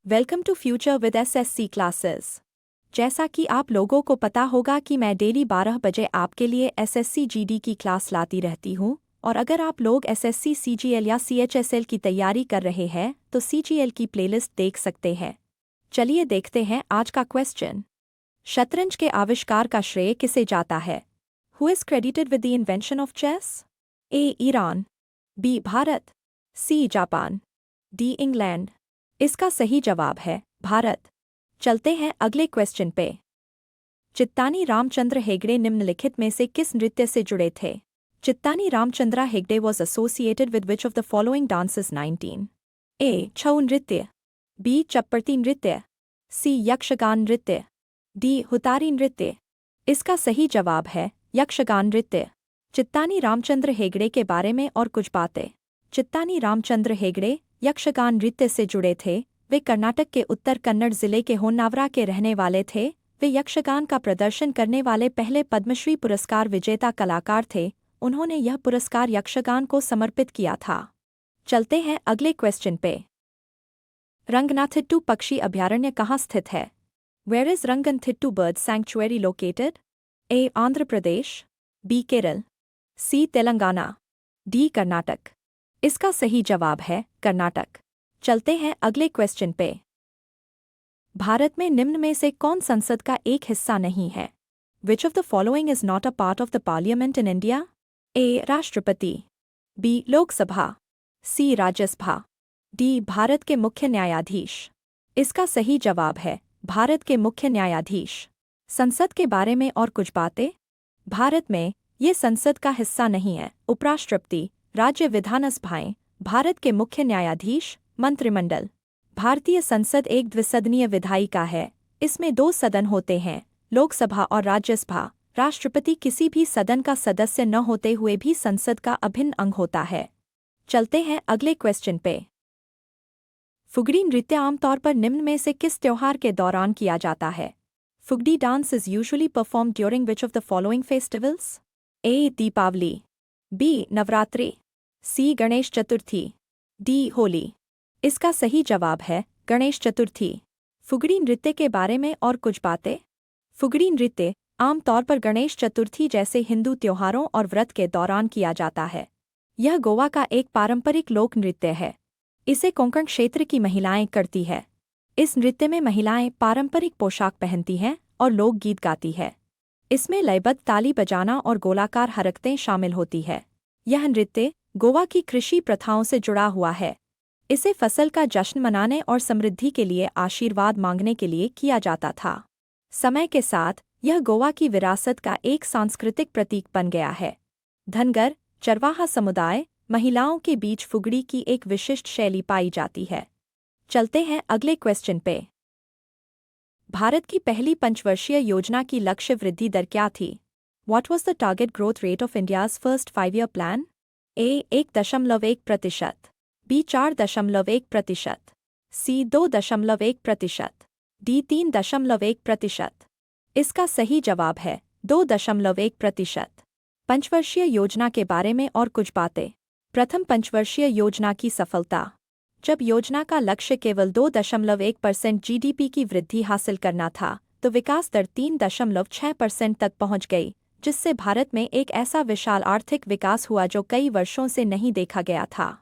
Welcome to future with SSC classes. जैसा कि आप लोगों को पता होगा कि मैं डेली 12 बजे आपके लिए एसएससी जीडी की क्लास लाती रहती हूँ, और अगर आप लोग एसएससी सीजीएल या सीएचएसएल की तैयारी कर रहे हैं तो सीजीएल की प्लेलिस्ट देख सकते हैं। चलिए देखते हैं आज का क्वेश्चन। शतरंज के आविष्कार का श्रेय किसे जाता है? Who is credited with the invention of chess? A Iran, B Bharat, C Japan, D England. इसका सही जवाब है भारत। चलते हैं अगले क्वेश्चन पे। चित्तानी रामचंद्र हेगड़े निम्नलिखित में से किस नृत्य से जुड़े थे? Chittani Ramchandra Hegde was associated with which of the following dances 19? ए छऊ नृत्य, बी चप्पड़ती नृत्य, सी यक्षगान नृत्य, डी हुतारी नृत्य। इसका सही जवाब है यक्षगान नृत्य। चित्तानी रामचंद्र हेगड़े के बारे में और कुछ बातें। चित्तानी रामचंद्र हेगड़े यक्षगान नृत्य से जुड़े थे। वे कर्नाटक के उत्तर कन्नड़ जिले के होन्नावरा के रहने वाले थे। वे यक्षगान का प्रदर्शन करने वाले पहले पद्मश्री पुरस्कार विजेता कलाकार थे। उन्होंने यह पुरस्कार यक्षगान को समर्पित किया था। चलते हैं अगले क्वेश्चन पे। रंगनाथिट्टू पक्षी अभयारण्य कहाँ स्थित है? Where is Ranganathittu bird sanctuary located? A Andhra Pradesh, B Kerala, C Telangana, D Karnataka. इसका सही जवाब है कर्नाटक। चलते हैं अगले क्वेश्चन पे। भारत में निम्न में से कौन संसद का एक हिस्सा नहीं है? Which of the following is not a part of the parliament in India? A राष्ट्रपति, B Lok Sabha, C Rajya Sabha, D Bharat के मुख्य न्यायाधीश। इसका सही जवाब है भारत के मुख्य न्यायाधीश। संसद के बारे में और कुछ बातें। भारत में ये संसद का हिस्सा नहीं है। उपराष्ट्रपति, राज्य विधानसभाएं, भारत के मुख्य न्यायाधीश, मंत्रिमंडल। भारतीय संसद एक द्विसदनीय विधायिका है। इसमें 2 सदन होते हैं, लोकसभा और राज्यसभा। राष्ट्रपति किसी भी सदन का सदस्य न होते हुए भी संसद का अभिन्न अंग होता है। चलते हैं अगले क्वेश्चन पे। फुगड़ी नृत्य आमतौर पर निम्न में से किस त्योहार के दौरान किया जाता है? Fugdi dance is usually perform during which of the following festivals? A Deepavali, B Navratri, C Ganesh Chaturthi, D Holi. इसका सही जवाब है गणेश चतुर्थी। फुगड़ी नृत्य के बारे में और कुछ बातें। फुगड़ी नृत्य आमतौर पर गणेश चतुर्थी जैसे हिंदू त्योहारों और व्रत के दौरान किया जाता है। यह गोवा का एक पारंपरिक लोक नृत्य है। इसे कोंकण क्षेत्र की महिलाएं करती है। इस नृत्य में महिलाएं पारंपरिक पोशाक पहनती हैं और लोकगीत गाती है। इसमें लयबद्ध ताली बजाना और गोलाकार हरकतें शामिल होती है। यह नृत्य गोवा की कृषि प्रथाओं से जुड़ा हुआ है। इसे फसल का जश्न मनाने और समृद्धि के लिए आशीर्वाद मांगने के लिए किया जाता था। समय के साथ यह गोवा की विरासत का एक सांस्कृतिक प्रतीक बन गया है। धनगर, चरवाहा समुदाय, महिलाओं के बीच फुगड़ी की एक विशिष्ट शैली पाई जाती है। चलते हैं अगले क्वेश्चन पे। भारत की पहली पंचवर्षीय योजना की लक्ष्य वृद्धि दर क्या थी? What was the target growth rate of India's first 5-year plan? A 1.1%, B 4.1%, C 2.1%, D 3.1%। इसका सही जवाब है 2.1%। पंचवर्षीय योजना के बारे में और कुछ बातें। प्रथम पंचवर्षीय योजना की सफलता। जब योजना का लक्ष्य केवल 2.1% जीडीपी की वृद्धि हासिल करना था, तो विकास दर 3.6% तक पहुंच गई, जिससे भारत में एक ऐसा विशाल आर्थिक विकास हुआ जो कई वर्षों से नहीं देखा गया था।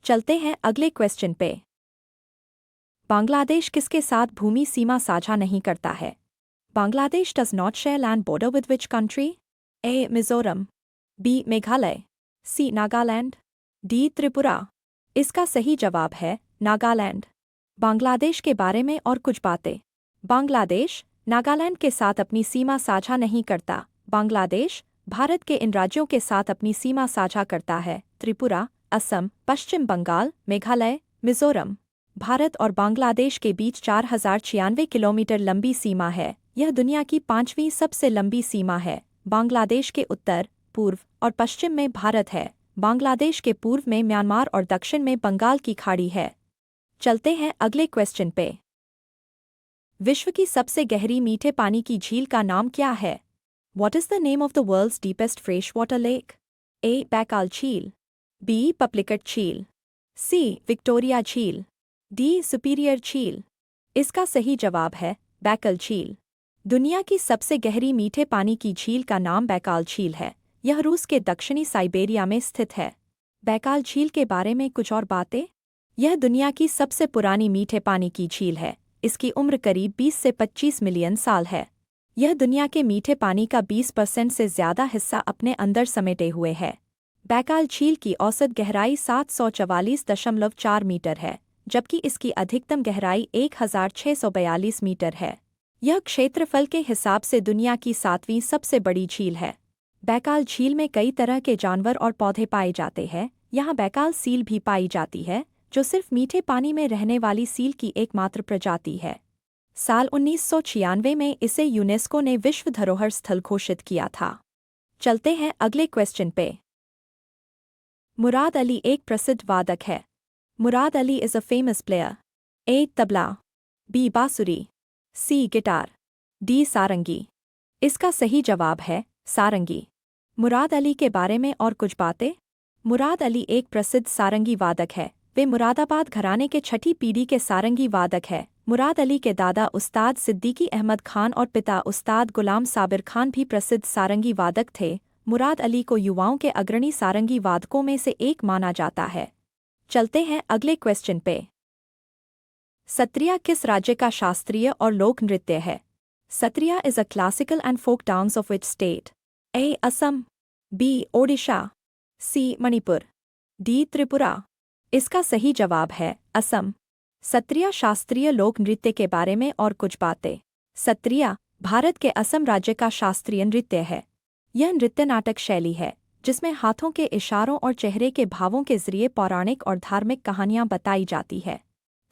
चलते हैं अगले क्वेश्चन पे। बांग्लादेश किसके साथ भूमि सीमा साझा नहीं करता है? Bangladesh does not share land border with which country? A Mizoram, B Meghalaya, C Nagaland, D Tripura. इसका सही जवाब है नागालैंड। बांग्लादेश के बारे में और कुछ बातें। बांग्लादेश नागालैंड के साथ अपनी सीमा साझा नहीं करता। बांग्लादेश भारत के इन राज्यों के साथ अपनी सीमा साझा करता है: त्रिपुरा, असम, पश्चिम बंगाल, मेघालय, मिजोरम। भारत और बांग्लादेश के बीच 4096 किलोमीटर लंबी सीमा है। यह दुनिया की 5वीं सबसे लंबी सीमा है। बांग्लादेश के उत्तर, पूर्व और पश्चिम में भारत है। बांग्लादेश के पूर्व में म्यांमार और दक्षिण में बंगाल की खाड़ी है। चलते हैं अगले क्वेश्चन पे। विश्व की सबसे गहरी मीठे पानी की झील का नाम क्या है? What is the name of the world's deepest freshwater lake? A. Baikal झील, B. Paplikat झील, C. Victoria झील, D. Superior झील। इसका सही जवाब है बैकल झील। दुनिया की सबसे गहरी मीठे पानी की झील का नाम बैकाल झील है। यह रूस के दक्षिणी साइबेरिया में स्थित है। बैकाल झील के बारे में कुछ और बातें। यह दुनिया की सबसे पुरानी मीठे पानी की झील है। इसकी उम्र करीब 20 से 25 मिलियन साल है। यह दुनिया के मीठे पानी का 20% से ज़्यादा हिस्सा अपने अंदर समेटे हुए है। बैकाल झील की औसत गहराई 744.4 मीटर है, जबकि इसकी अधिकतम गहराई 1642 मीटर है। यह क्षेत्रफल के हिसाब से दुनिया की 7वीं सबसे बड़ी झील है। बैकाल झील में कई तरह के जानवर और पौधे पाए जाते हैं। यहाँ बैकाल सील भी पाई जाती है, जो सिर्फ मीठे पानी में रहने वाली सील की एकमात्र प्रजाति है। साल 1996 में इसे यूनेस्को ने विश्व धरोहर स्थल घोषित किया था। चलते हैं अगले क्वेश्चन पे। मुराद अली एक प्रसिद्ध वादक है। Murad Ali is a famous player. A tabla, B bansuri, C guitar, D सारंगी। इसका सही जवाब है सारंगी। मुराद अली के बारे में और कुछ बातें। मुराद अली एक प्रसिद्ध सारंगी वादक है। वे मुरादाबाद घराने के छठी पीढ़ी के सारंगी वादक है। मुराद अली के दादा उस्ताद सिद्दीकी अहमद खान और पिता उस्ताद गुलाम साबिर खान भी प्रसिद्ध सारंगी वादक थे। मुराद अली को युवाओं के अग्रणी सारंगी वादकों में से एक माना जाता है। चलते हैं अगले क्वेश्चन पे। सत्रिया किस राज्य का शास्त्रीय और लोक नृत्य है? Sattriya is a classical and folk dance of which state? A Assam, B Odisha, C Manipur, D Tripura. इसका सही जवाब है असम। सत्रिया शास्त्रीय लोक नृत्य के बारे में और कुछ बातें। सत्रिया भारत के असम राज्य का शास्त्रीय नृत्य है। यह नृत्य नाटक शैली है जिसमें हाथों के इशारों और चेहरे के भावों के जरिए पौराणिक और धार्मिक कहानियां बताई जाती है।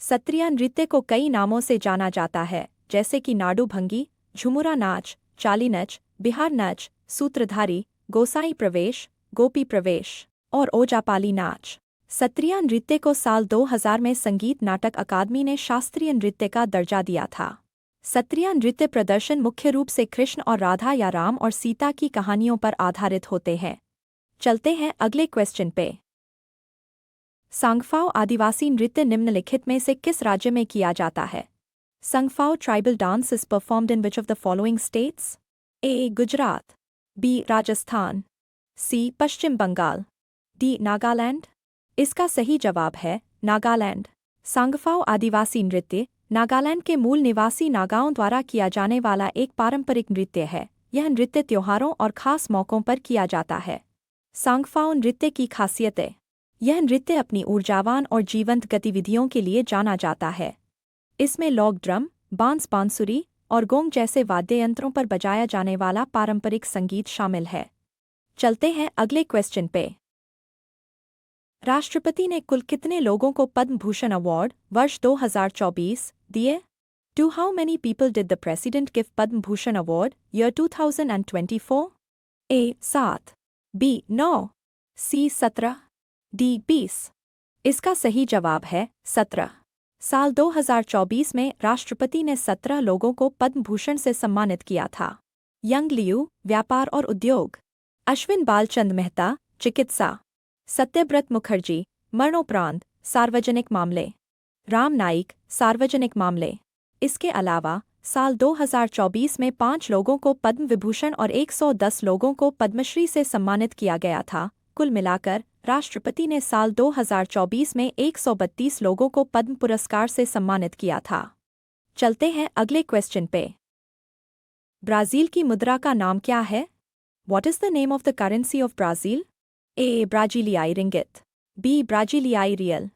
सत्रिया नृत्य को कई नामों से जाना जाता है, जैसे कि नाडू भंगी, झुमुरा नाच, चाली नच, बिहार नच, सूत्रधारी, गोसाई प्रवेश, गोपी प्रवेश और ओजापाली नाच। सत्रिया नृत्य को साल 2000 में संगीत नाटक अकादमी ने शास्त्रीय नृत्य का दर्जा दिया था। सत्रिया नृत्य प्रदर्शन मुख्य रूप से कृष्ण और राधा या राम और सीता की कहानियों पर आधारित होते हैं। चलते हैं अगले क्वेश्चन पे। संगफाओ आदिवासी नृत्य निम्नलिखित में से किस राज्य में किया जाता है? Sangphao tribal dance is performed in which of the following states? A Gujarat, B Rajasthan, C Paschim Bengal, D Nagaland. इसका सही जवाब है नागालैंड। संगफाओ आदिवासी नृत्य नागालैंड के मूल निवासी नागाओं द्वारा किया जाने वाला एक पारंपरिक नृत्य है। यह नृत्य त्योहारों और खास मौकों पर किया जाता है। संगफाओ नृत्य की खासियतें। यह नृत्य अपनी ऊर्जावान और जीवंत गतिविधियों के लिए जाना जाता है। इसमें लॉग ड्रम, बांस, बांसुरी और गोंग जैसे वाद्य यंत्रों पर बजाया जाने वाला पारंपरिक संगीत शामिल है। चलते हैं अगले क्वेश्चन पे। राष्ट्रपति ने कुल कितने लोगों को पद्म भूषण अवार्ड वर्ष 2024 दिए? To how many people did the president give Padma Bhushan award year 2024? A 7, B 9, C 17, D 20। इसका सही जवाब है 17। साल 2024 में राष्ट्रपति ने 17 लोगों को पद्म भूषण से सम्मानित किया था। यंग लियू, व्यापार और उद्योग, अश्विन बालचंद मेहता, चिकित्सा, सत्यव्रत मुखर्जी, मरणोपरांत, सार्वजनिक मामले, राम नाइक, सार्वजनिक मामले। इसके अलावा साल 2024 में 5 लोगों को पद्म विभूषण और 110 लोगों को पद्मश्री से सम्मानित किया गया था। कुल मिलाकर राष्ट्रपति ने साल 2024 में 132 लोगों को पद्म पुरस्कार से सम्मानित किया था। चलते हैं अगले क्वेश्चन पे। ब्राज़ील की मुद्रा का नाम क्या है? What is the name of the currency of Brazil? A. ब्राज़ीलियाई रिंगिट, बी. ब्राज़ीलियाई रियल,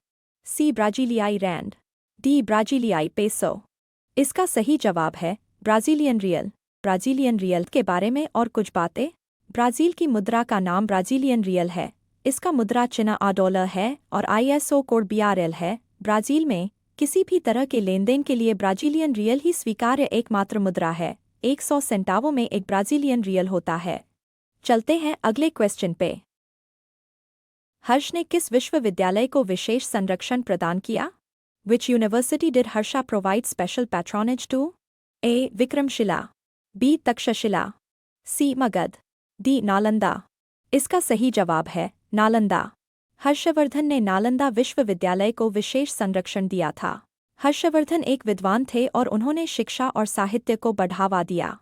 सी. ब्राज़ीलियाई रैंड, डी. ब्राज़ीलियाई पेसो। इसका सही जवाब है ब्राज़ीलियन रियल। ब्राज़ीलियन रियल के बारे में और कुछ बातें। ब्राज़ील की मुद्रा का नाम ब्राज़ीलियन रियल है। इसका मुद्रा चिन्ह आ डॉलर है और ISO कोड BRL है। ब्राज़ील में किसी भी तरह के लेनदेन के लिए ब्राज़ीलियन रियल ही स्वीकार्य एकमात्र मुद्रा है। 100 सेंटावों में एक ब्राज़ीलियन रियल होता है। चलते हैं अगले क्वेश्चन पे। हर्ष ने किस विश्वविद्यालय को विशेष संरक्षण प्रदान किया? Which university did Harsha provide special patronage to? A. Vikramshila, B. Takshashila, C. Magadh, D. Nalanda. इसका सही जवाब है नालंदा। हर्षवर्धन ने नालंदा विश्वविद्यालय को विशेष संरक्षण दिया था। हर्षवर्धन एक विद्वान थे और उन्होंने शिक्षा और साहित्य को बढ़ावा दिया।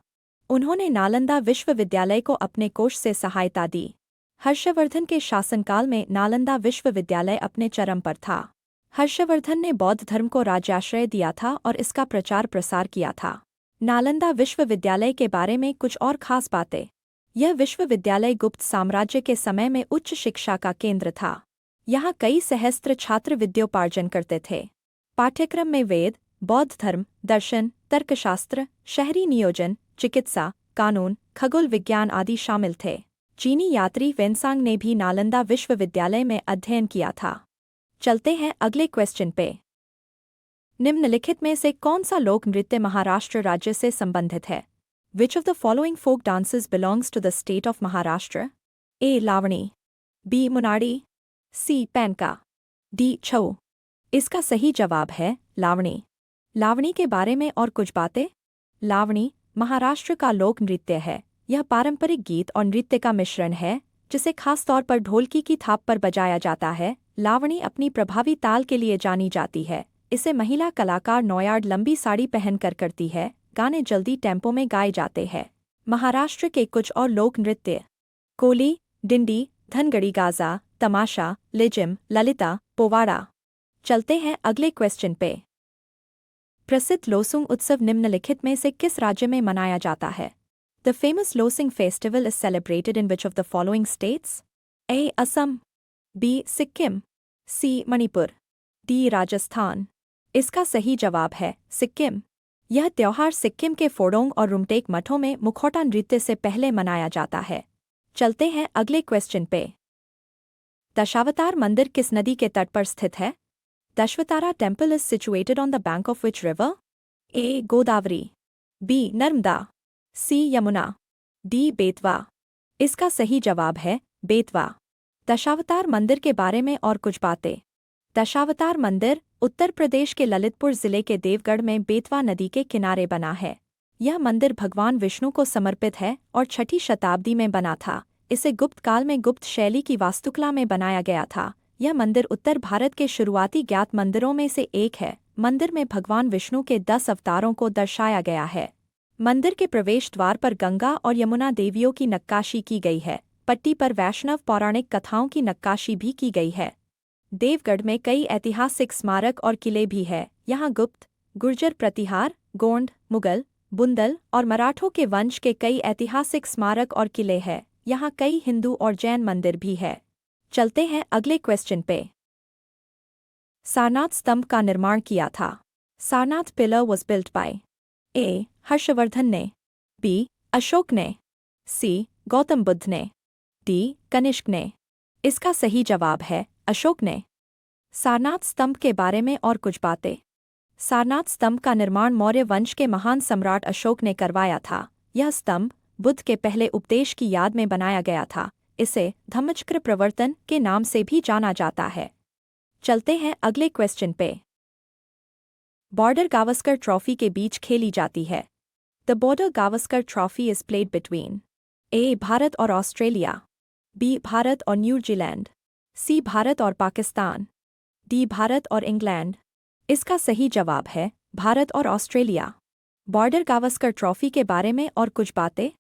उन्होंने नालंदा विश्वविद्यालय को अपने कोष से सहायता दी। हर्षवर्धन के शासनकाल में नालंदा विश्वविद्यालय अपने चरम पर था। हर्षवर्धन ने बौद्ध धर्म को राज्याश्रय दिया था और इसका प्रचार प्रसार किया था। नालंदा विश्वविद्यालय के बारे में कुछ और खास बातें। यह विश्वविद्यालय गुप्त साम्राज्य के समय में उच्च शिक्षा का केंद्र था। यहाँ कई सहस्त्र छात्र विद्योपार्जन करते थे। पाठ्यक्रम में वेद, बौद्ध धर्म, दर्शन, तर्कशास्त्र, शहरी नियोजन, चिकित्सा, कानून, खगोल विज्ञान आदि शामिल थे। चीनी यात्री वेनसांग ने भी नालंदा विश्वविद्यालय में अध्ययन किया था। चलते हैं अगले क्वेश्चन पे। निम्नलिखित में से कौन सा लोक नृत्य महाराष्ट्र राज्य से संबंधित है? Which of the following folk dances belongs to the state of Maharashtra? A. Lavani, B. मुनाड़ी, C. पैनका, D. छऊ। इसका सही जवाब है लावणी। लावणी के बारे में और कुछ बातें। लावणी महाराष्ट्र का लोक नृत्य है। यह पारंपरिक गीत और नृत्य का मिश्रण है जिसे खास तौर पर ढोलकी की थाप पर बजाया जाता है। लावणी अपनी प्रभावी ताल के लिए जानी जाती है। इसे महिला कलाकार नौयार्ड लंबी साड़ी पहनकर करती है। गाने जल्दी टेम्पो में गाए जाते हैं। महाराष्ट्र के कुछ और लोक नृत्य। कोली, डिंडी, धनगड़ी गाजा, तमाशा, लेजिम, ललिता, पोवाड़ा। चलते हैं अगले क्वेश्चन पे। प्रसिद्ध लोसुंग उत्सव निम्नलिखित में से किस राज्य में मनाया जाता है? The famous Losoong festival is celebrated in which of the following states? A. Assam, B. Sikkim, C. Manipur, D. Rajasthan. इसका सही जवाब है सिक्किम। यह त्योहार सिक्किम के फोडोंग और रुमटेक मठों में मुखौटा नृत्य से पहले मनाया जाता है। चलते हैं अगले क्वेश्चन पे। दशावतार मंदिर किस नदी के तट पर स्थित है? Dashavatara temple is situated on the bank of which river? A. Godavari, B. Narmada, C. Yamuna, D. Betwa. इसका सही जवाब है बेतवा। दशावतार मंदिर के बारे में और कुछ बातें। दशावतार मंदिर उत्तर प्रदेश के ललितपुर जिले के देवगढ़ में बेतवा नदी के किनारे बना है। यह मंदिर भगवान विष्णु को समर्पित है और 6ठी शताब्दी में बना था। इसे गुप्त काल में गुप्त शैली की वास्तुकला में बनाया गया था। यह मंदिर उत्तर भारत के शुरुआती ज्ञात मंदिरों में से एक है। मंदिर में भगवान विष्णु के 10 अवतारों को दर्शाया गया है। मंदिर के प्रवेश द्वार पर गंगा और यमुना देवियों की नक्काशी की गई है। पट्टी पर वैष्णव पौराणिक कथाओं की नक्काशी भी की गई है। देवगढ़ में कई ऐतिहासिक स्मारक और किले भी हैं। यहाँ गुप्त, गुर्जर प्रतिहार, गोंड, मुगल, बुंदल और मराठों के वंश के कई ऐतिहासिक स्मारक और किले हैं। यहाँ कई हिंदू और जैन मंदिर भी है। चलते हैं अगले क्वेश्चन पे। सारनाथ स्तंभ का निर्माण किया था। Sarnath pillar was built by A. Harshavardhan ने, बी. अशोक ने, सी. गौतम बुद्ध ने, डी. कनिष्क ने। इसका सही जवाब है अशोक ने। सारनाथ स्तंभ के बारे में और कुछ बातें। सारनाथ स्तंभ का निर्माण मौर्य वंश के महान सम्राट अशोक ने करवाया था। यह स्तंभ बुद्ध के पहले उपदेश की याद में बनाया गया था। इसे धम्मचक्र प्रवर्तन के नाम से भी जाना जाता है। चलते हैं अगले क्वेश्चन पे। बॉर्डर गावस्कर ट्रॉफी के बीच खेली जाती है। The Border Gavaskar trophy is played between A. Bharat और ऑस्ट्रेलिया, बी. भारत और न्यूजीलैंड, सी. भारत और पाकिस्तान, डी. भारत और इंग्लैंड। इसका सही जवाब है भारत और ऑस्ट्रेलिया। बॉर्डर गावस्कर ट्रॉफी के बारे में और कुछ बातें।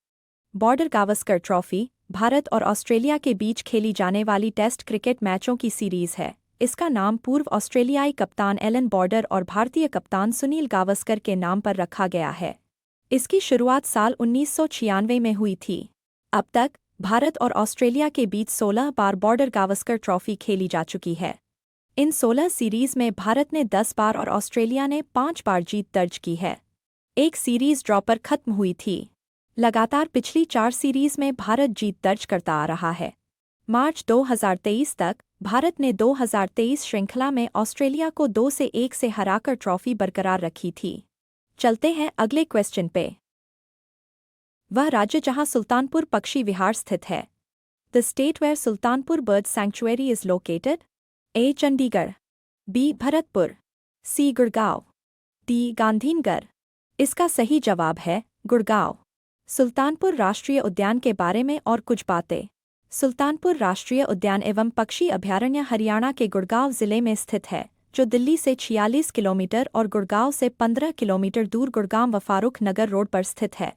बॉर्डर गावस्कर ट्रॉफी भारत और ऑस्ट्रेलिया के बीच खेली जाने वाली टेस्ट क्रिकेट मैचों की सीरीज है। इसका नाम पूर्व ऑस्ट्रेलियाई कप्तान एलन बॉर्डर और भारतीय कप्तान सुनील गावस्कर के नाम पर रखा गया है। इसकी शुरुआत साल 1996 में हुई थी। अब तक भारत और ऑस्ट्रेलिया के बीच 16 बार बॉर्डर गावस्कर ट्रॉफी खेली जा चुकी है। इन 16 सीरीज में भारत ने 10 बार और ऑस्ट्रेलिया ने 5 बार जीत दर्ज की है। एक सीरीज ड्रॉ पर खत्म हुई थी। लगातार पिछली 4 सीरीज में भारत जीत दर्ज करता आ रहा है। मार्च 2023 तक भारत ने 2023 श्रृंखला में ऑस्ट्रेलिया को 2-1 से हराकर ट्रॉफी बरकरार रखी थी। चलते हैं अगले क्वेश्चन पे। वह राज्य जहां सुल्तानपुर पक्षी विहार स्थित है। The state where Sultanpur bird sanctuary is located? A. Chandigarh, B. Bharatpur, C. Gurgaon, D. Gandhinagar. इसका सही जवाब है गुड़गांव। सुल्तानपुर राष्ट्रीय उद्यान के बारे में और कुछ बातें। सुल्तानपुर राष्ट्रीय उद्यान एवं पक्षी अभयारण्य हरियाणा के गुड़गांव जिले में स्थित है, जो दिल्ली से 46 किलोमीटर और गुड़गांव से 15 किलोमीटर दूर गुड़गांव व फारूख नगर रोड पर स्थित है।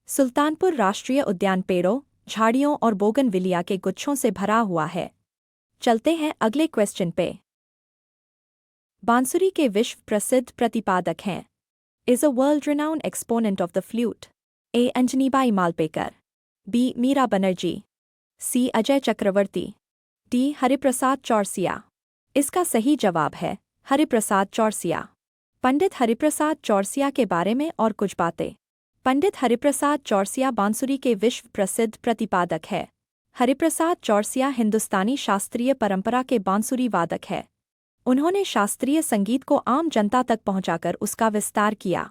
सुल्तानपुर राष्ट्रीय उद्यान पेड़ों, झाड़ियों और बोगनविलिया के गुच्छों से भरा हुआ है। चलते हैं अगले क्वेश्चन पे। बांसुरी के विश्व प्रसिद्ध प्रतिपादक हैं। Is a world renowned exponent of the flute. A. Anjanibai Malpekar, B. Meera Banerjee, C. Ajay Chakraborty, D. Hariprasad Chaurasia. इसका सही जवाब है हरिप्रसाद चौरसिया। पंडित हरिप्रसाद चौरसिया के बारे में और कुछ बातें। पंडित हरिप्रसाद चौरसिया बांसुरी के विश्व प्रसिद्ध प्रतिपादक है। हरिप्रसाद चौरसिया हिंदुस्तानी शास्त्रीय परंपरा के बांसुरी वादक है। उन्होंने शास्त्रीय संगीत को आम जनता तक पहुंचाकर उसका विस्तार किया।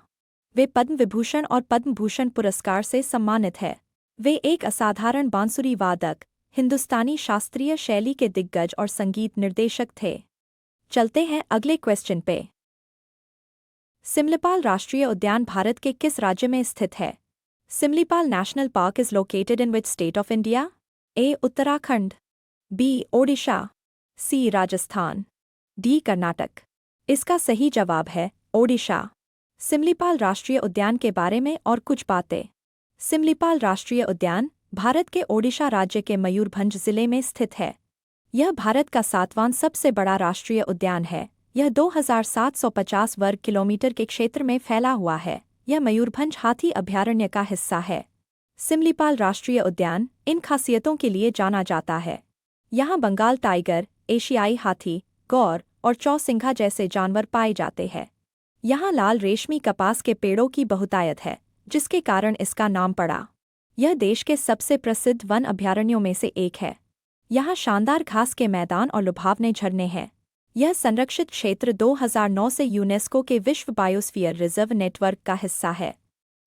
वे पद्म विभूषण और पद्म भूषण पुरस्कार से सम्मानित है। वे एक असाधारण बांसुरी वादक, हिंदुस्तानी शास्त्रीय शैली के दिग्गज और संगीत निर्देशक थे। चलते हैं अगले क्वेश्चन पे। सिमलीपाल राष्ट्रीय उद्यान भारत के किस राज्य में स्थित है? Similipal national park is located in which state of India? A. Uttarakhand, B. Odisha, C. Rajasthan, D. Karnataka. इसका सही जवाब है ओडिशा। सिमलीपाल राष्ट्रीय उद्यान के बारे में और कुछ बातें। सिमलीपाल राष्ट्रीय उद्यान भारत के ओडिशा राज्य के मयूरभंज जिले में स्थित है। यह भारत का 7वां सबसे बड़ा राष्ट्रीय उद्यान है। यह 2750 वर्ग किलोमीटर के क्षेत्र में फैला हुआ है। यह मयूरभंज हाथी अभयारण्य का हिस्सा है। सिमलीपाल राष्ट्रीय उद्यान इन खासियतों के लिए जाना जाता है। यहाँ बंगाल टाइगर, एशियाई हाथी, गौर और चौसिंघा जैसे जानवर पाए जाते हैं। यहाँ लाल रेशमी कपास के पेड़ों की बहुतायत है, जिसके कारण इसका नाम पड़ा। यह देश के सबसे प्रसिद्ध वन अभयारण्यों में से एक है। यहाँ शानदार घास के मैदान और लुभावने झरने हैं। यह संरक्षित क्षेत्र 2009 से यूनेस्को के विश्व बायोस्फीयर रिजर्व नेटवर्क का हिस्सा है।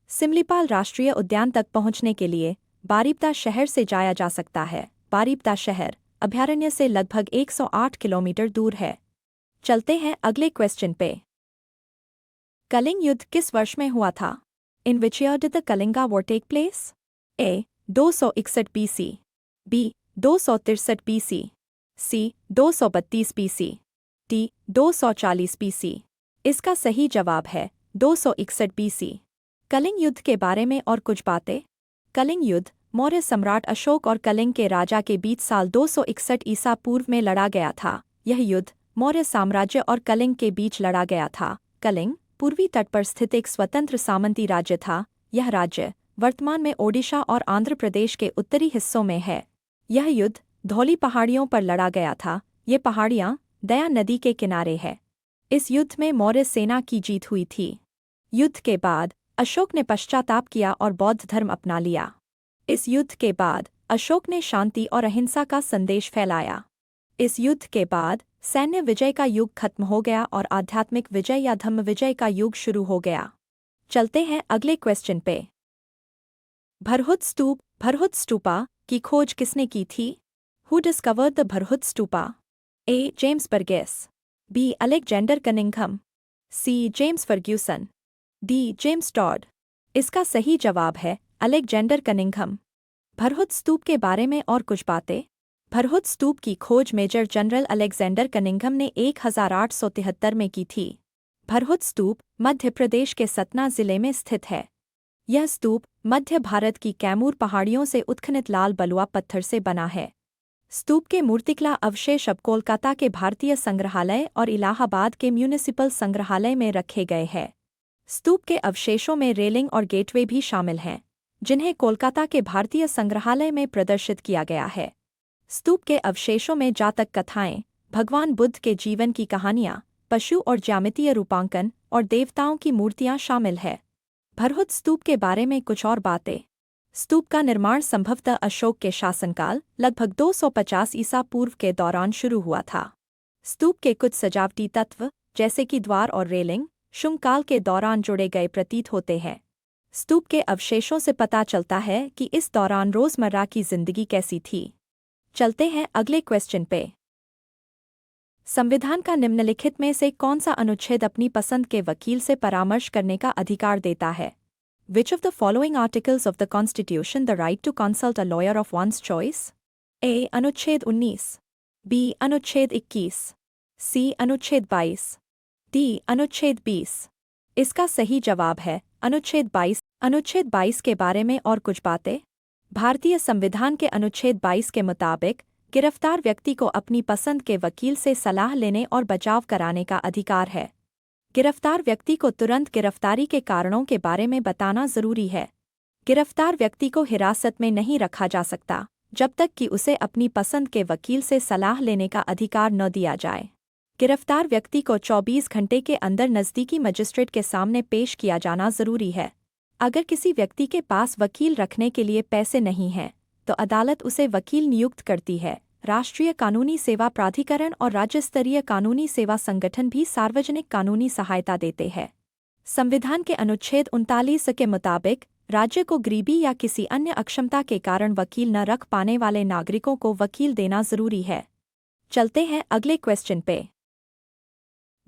सिमलीपाल राष्ट्रीय उद्यान तक पहुँचने के लिए बारिपदा शहर से जाया जा सकता है। बारिपदा शहर अभयारण्य से लगभग 108 किलोमीटर दूर है। चलते हैं अगले क्वेश्चन पे। कलिंग युद्ध किस वर्ष में हुआ था? In which year did the Kalinga war take place? A. 261 BC, B. 263 BC, C. 232 BC, D. 240 BC। इसका सही जवाब है 261 BC। कलिंग युद्ध के बारे में और कुछ बातें। कलिंग युद्ध मौर्य सम्राट अशोक और कलिंग के राजा के बीच साल 261 ईसा पूर्व में लड़ा गया था। यह युद्ध मौर्य साम्राज्य और कलिंग के बीच लड़ा गया था। कलिंग पूर्वी तट पर स्थित एक स्वतंत्र सामंती राज्य था। यह राज्य वर्तमान में ओडिशा और आंध्र प्रदेश के उत्तरी हिस्सों में है। यह युद्ध धौली पहाड़ियों पर लड़ा गया था। ये पहाड़ियाँ दया नदी के किनारे है। इस युद्ध में मौर्य सेना की जीत हुई थी। युद्ध के बाद अशोक ने पश्चाताप किया और बौद्ध धर्म अपना लिया। इस युद्ध के बाद अशोक ने शांति और अहिंसा का संदेश फैलाया। इस युद्ध के बाद सैन्य विजय का युग खत्म हो गया और आध्यात्मिक विजय या धम्म विजय का युग शुरू हो गया। चलते हैं अगले क्वेश्चन पे। भरहुत स्तूपा की खोज किसने की थी? Who discovered the Bharhut stupa? A. James Burgess, B. Alexander Cunningham, C. James Fergusson, D. James Tod. इसका सही जवाब है अलेक्जेंडर कनिंघम। भरहुत स्तूप के बारे में और कुछ बातें। भरहुत स्तूप की खोज मेजर जनरल अलेक्जेंडर कनिंघम ने 1873 में की थी। भरहुत स्तूप मध्य प्रदेश के सतना जिले में स्थित है। यह स्तूप मध्य भारत की कैमूर पहाड़ियों से उत्खनित लाल बलुआ पत्थर से बना है। स्तूप के मूर्तिकला अवशेष अब कोलकाता के भारतीय संग्रहालय और इलाहाबाद के म्यूनिसिपल संग्रहालय में रखे गए हैं। स्तूप के अवशेषों में रेलिंग और गेटवे भी शामिल हैं, जिन्हें कोलकाता के भारतीय संग्रहालय में प्रदर्शित किया गया है। स्तूप के अवशेषों में जातक कथाएं, भगवान बुद्ध के जीवन की कहानियां, पशु और ज्यामितीय रूपांकन और देवताओं की मूर्तियां शामिल है। भरहुत स्तूप के बारे में कुछ और बातें। स्तूप का निर्माण संभवतः अशोक के शासनकाल लगभग 250 ईसा पूर्व के दौरान शुरू हुआ था। स्तूप के कुछ सजावटी तत्व जैसे कि द्वार और रेलिंग शुंग काल के दौरान जोड़े गए प्रतीत होते हैं। स्तूप के अवशेषों से पता चलता है कि इस दौरान रोजमर्रा की जिंदगी कैसी थी। चलते हैं अगले क्वेश्चन पे। संविधान का निम्नलिखित में से कौन सा अनुच्छेद अपनी पसंद के वकील से परामर्श करने का अधिकार देता है? Which of the following articles of the Constitution the right to consult a lawyer of one's choice? A. अनुच्छेद 19, B. अनुच्छेद 21, सी अनुच्छेद 22, डी अनुच्छेद 20। इसका सही जवाब है अनुच्छेद 22। अनुच्छेद 22 के बारे में और कुछ बातें। भारतीय संविधान के अनुच्छेद 22 के मुताबिक गिरफ्तार व्यक्ति को अपनी पसंद के वकील से सलाह लेने और बचाव कराने का अधिकार है। गिरफ्तार व्यक्ति को तुरंत गिरफ्तारी के कारणों के बारे में बताना जरूरी है। गिरफ्तार व्यक्ति को हिरासत में नहीं रखा जा सकता जब तक कि उसे अपनी पसंद के वकील से सलाह लेने का अधिकार न दिया जाए। गिरफ्तार व्यक्ति को 24 घंटे के अंदर नज़दीकी मजिस्ट्रेट के सामने पेश किया जाना जरूरी है। अगर किसी व्यक्ति के पास वकील रखने के लिए पैसे नहीं हैं, तो अदालत उसे वकील नियुक्त करती है। राष्ट्रीय कानूनी सेवा प्राधिकरण और राज्य स्तरीय कानूनी सेवा संगठन भी सार्वजनिक कानूनी सहायता देते हैं। संविधान के अनुच्छेद 39 के मुताबिक राज्य को गरीबी या किसी अन्य अक्षमता के कारण वकील न रख पाने वाले नागरिकों को वकील देना जरूरी है। चलते हैं अगले क्वेश्चन पे।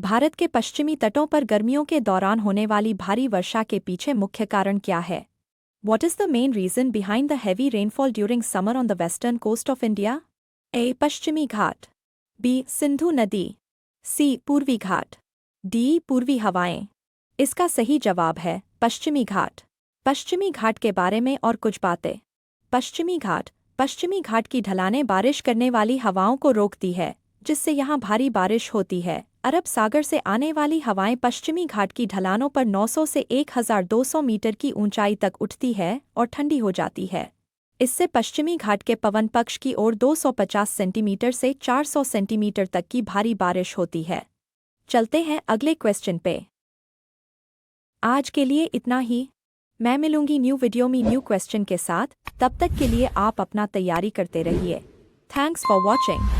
भारत के पश्चिमी तटों पर गर्मियों के दौरान होने वाली भारी वर्षा के पीछे मुख्य कारण क्या है? What is the main reason behind the heavy rainfall during summer on the western coast of India? A. पश्चिमी घाट, B. सिंधु नदी, C. पूर्वी घाट, D. पूर्वी हवाएं। इसका सही जवाब है पश्चिमी घाट। पश्चिमी घाट के बारे में और कुछ बातें। पश्चिमी घाट की ढलानें बारिश करने वाली हवाओं को रोकती है, जिससे यहाँ भारी बारिश होती है। अरब सागर से आने वाली हवाएं पश्चिमी घाट की ढलानों पर 900 से 1200 मीटर की ऊंचाई तक उठती है और ठंडी हो जाती है। इससे पश्चिमी घाट के पवन पक्ष की ओर 250 सेंटीमीटर से 400 सेंटीमीटर तक की भारी बारिश होती है। चलते हैं अगले क्वेश्चन पे। आज के लिए इतना ही। मैं मिलूंगी न्यू वीडियो में न्यू क्वेश्चन के साथ। तब तक के लिए आप अपना तैयारी करते रहिए। Thanks for watching.